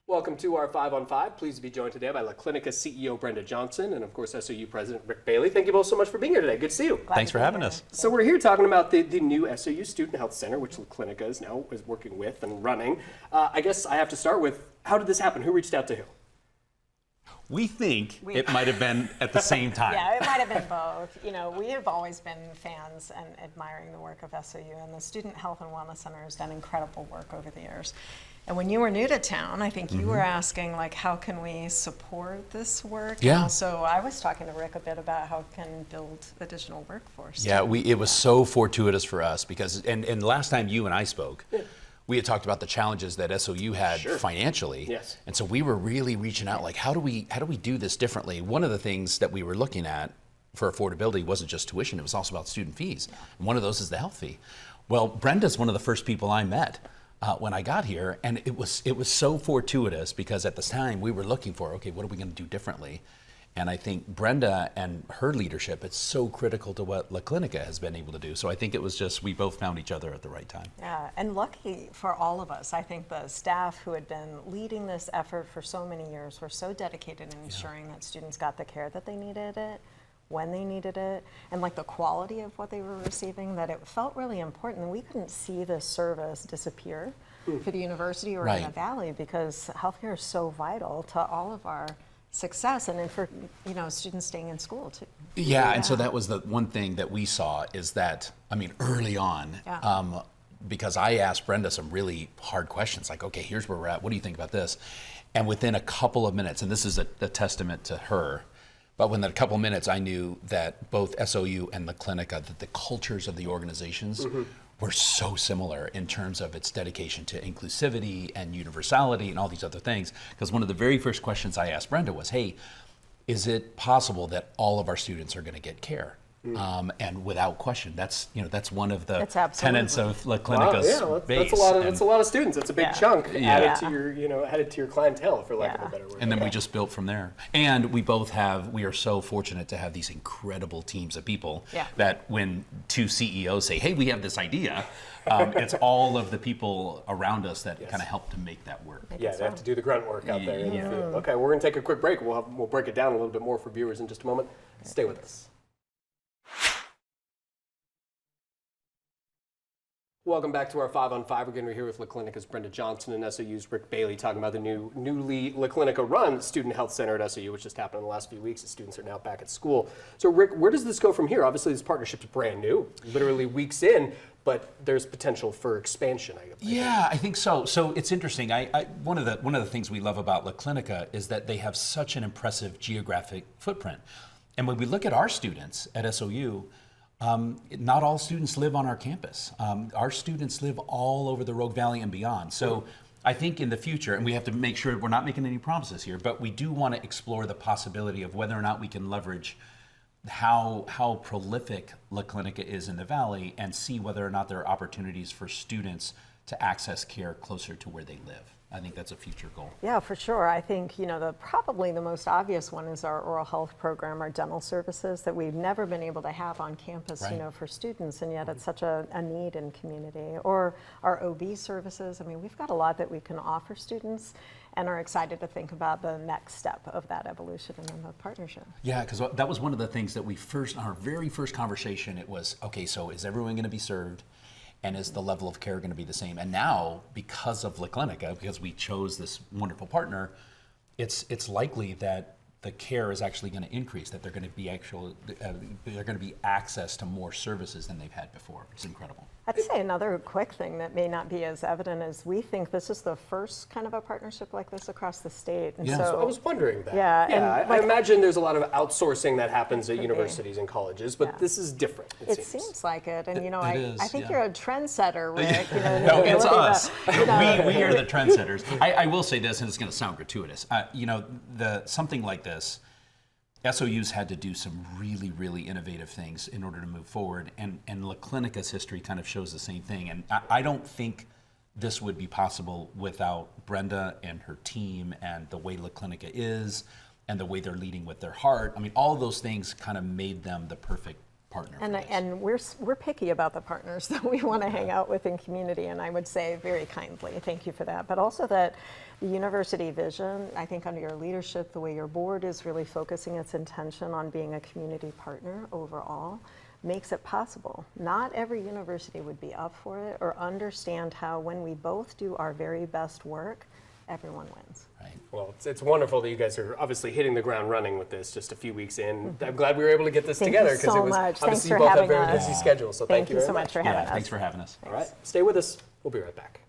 Welcome to our 5 on 5. Pleased to be joined today by La Clinica CEO Brenda Johnson and, of course, SOU President Rick Baily. Thank you both so much for being here today. Good to see you. Thanks for having us. So we're here talking about the new SOU Student Health Center, which La Clinica is working with and running. I guess I have to start with, how did this happen? Who reached out to who? We think it might have been at the same time. Yeah, it might have been both. You know, we have always been fans and admiring the work of SOU, and the Student Health and Wellness Center has done incredible work over the years. And when you were new to town, I think you were asking, like, how can we support this work? Yeah. And so I was talking to Rick a bit about how we can build additional workforce. Yeah, it was so fortuitous for us because, and last time you and I spoke, we had talked about the challenges that SOU had financially. Yes. And so we were really reaching out, like, how do we do this differently? One of the things that we were looking at for affordability wasn't just tuition, it was also about student fees. And one of those is the health fee. Well, Brenda's one of the first people I met when I got here, and it was so fortuitous because at this time we were looking for, okay, what are we going to do differently? And I think Brenda and her leadership, it's so critical to what La Clinica has been able to do. So I think it was just, we both found each other at the right time. Yeah, and lucky for all of us, I think the staff who had been leading this effort for so many years were so dedicated in ensuring that students got the care that they needed it, when they needed it, and like the quality of what they were receiving, that it felt really important. And we couldn't see this service disappear for the university or in the Valley because healthcare is so vital to all of our success and then for students staying in school too. Yeah, and so that was the one thing that we saw is that, I mean, early on, because I asked Brenda some really hard questions like, okay, here's where we're at, what do you think about this? And within a couple of minutes, and this is a testament to her, but within a couple of minutes I knew that both SOU and La Clinica, that the cultures of the organizations were so similar in terms of its dedication to inclusivity and universality and all these other things. Because one of the very first questions I asked Brenda was, hey, is it possible that all of our students are going to get care? And without question, that's one of the tenets of La Clinica's base. That's a lot of students. That's a big chunk added to your clientele, for lack of a better word. And then we just built from there. And we are so fortunate to have these incredible teams of people that when two CEOs say, hey, we have this idea, it's all of the people around us that kind of help to make that work. They have to do the grunt work out there in the field. Okay, we're going to take a quick break. We'll break it down a little bit more for viewers in just a moment. Stay with us. Welcome back to our 5 on 5. Again, we're here with La Clinica's Brenda Johnson and SOU's Rick Baily talking about the newly La Clinica run Student Health Center at SOU, which just happened in the last few weeks. The students are now back at school. So Rick, where does this go from here? Obviously, this partnership's brand new, literally weeks in, but there's potential for expansion. I think so. So it's interesting. One of the things we love about La Clinica is that they have such an impressive geographic footprint. And when we look at our students at SOU, not all students live on our campus. Our students live all over the Rogue Valley and beyond. So I think in the future, and we have to make sure we're not making any promises here, but we do want to explore the possibility of whether or not we can leverage how prolific La Clinica is in the Valley and see whether or not there are opportunities for students to access care closer to where they live. I think that's a future goal. Yeah, for sure. I think, probably the most obvious one is our oral health program, our dental services that we've never been able to have on campus, for students, and yet it's such a need in community. Or our OB services. I mean, we've got a lot that we can offer students and are excited to think about the next step of that evolution and the partnership. Yeah, because that was one of the things that our very first conversation, it was, okay, so is everyone going to be served? And is the level of care going to be the same? And now, because of La Clinica, because we chose this wonderful partner, it's likely that the care is actually going to increase, that they're going to be access to more services than they've had before. It's incredible. I'd say another quick thing that may not be as evident is we think this is the first kind of a partnership like this across the state. And so I was wondering that. I imagine there's a lot of outsourcing that happens at universities and colleges, but this is different. It seems like it, and I think you're a trendsetter, Rick. No, it's us. We are the trendsetters. I will say this, and it's going to sound gratuitous. Something like this, SOU's had to do some really, really innovative things in order to move forward, and La Clinica's history kind of shows the same thing. And I don't think this would be possible without Brenda and her team and the way La Clinica is and the way they're leading with their heart. I mean, all of those things kind of made them the perfect partner. For And, this. and we're picky about the partners that we want to hang out with in community, and I would say very kindly, thank you for that. But also that the university vision, I think under your leadership, the way your board is really focusing its intention on being a community partner overall, makes it possible. Not every university would be up for it or understand how when we both do our very best work, everyone wins. Right. Well, it's wonderful that you guys are obviously hitting the ground running with this just a few weeks in. I'm glad we were able to get this Thank together you so it was much. Thanks obviously for you both have having very us. busy schedules. So thank you you very so much for having us. Thanks for having us. All right, stay with us. We'll be right back.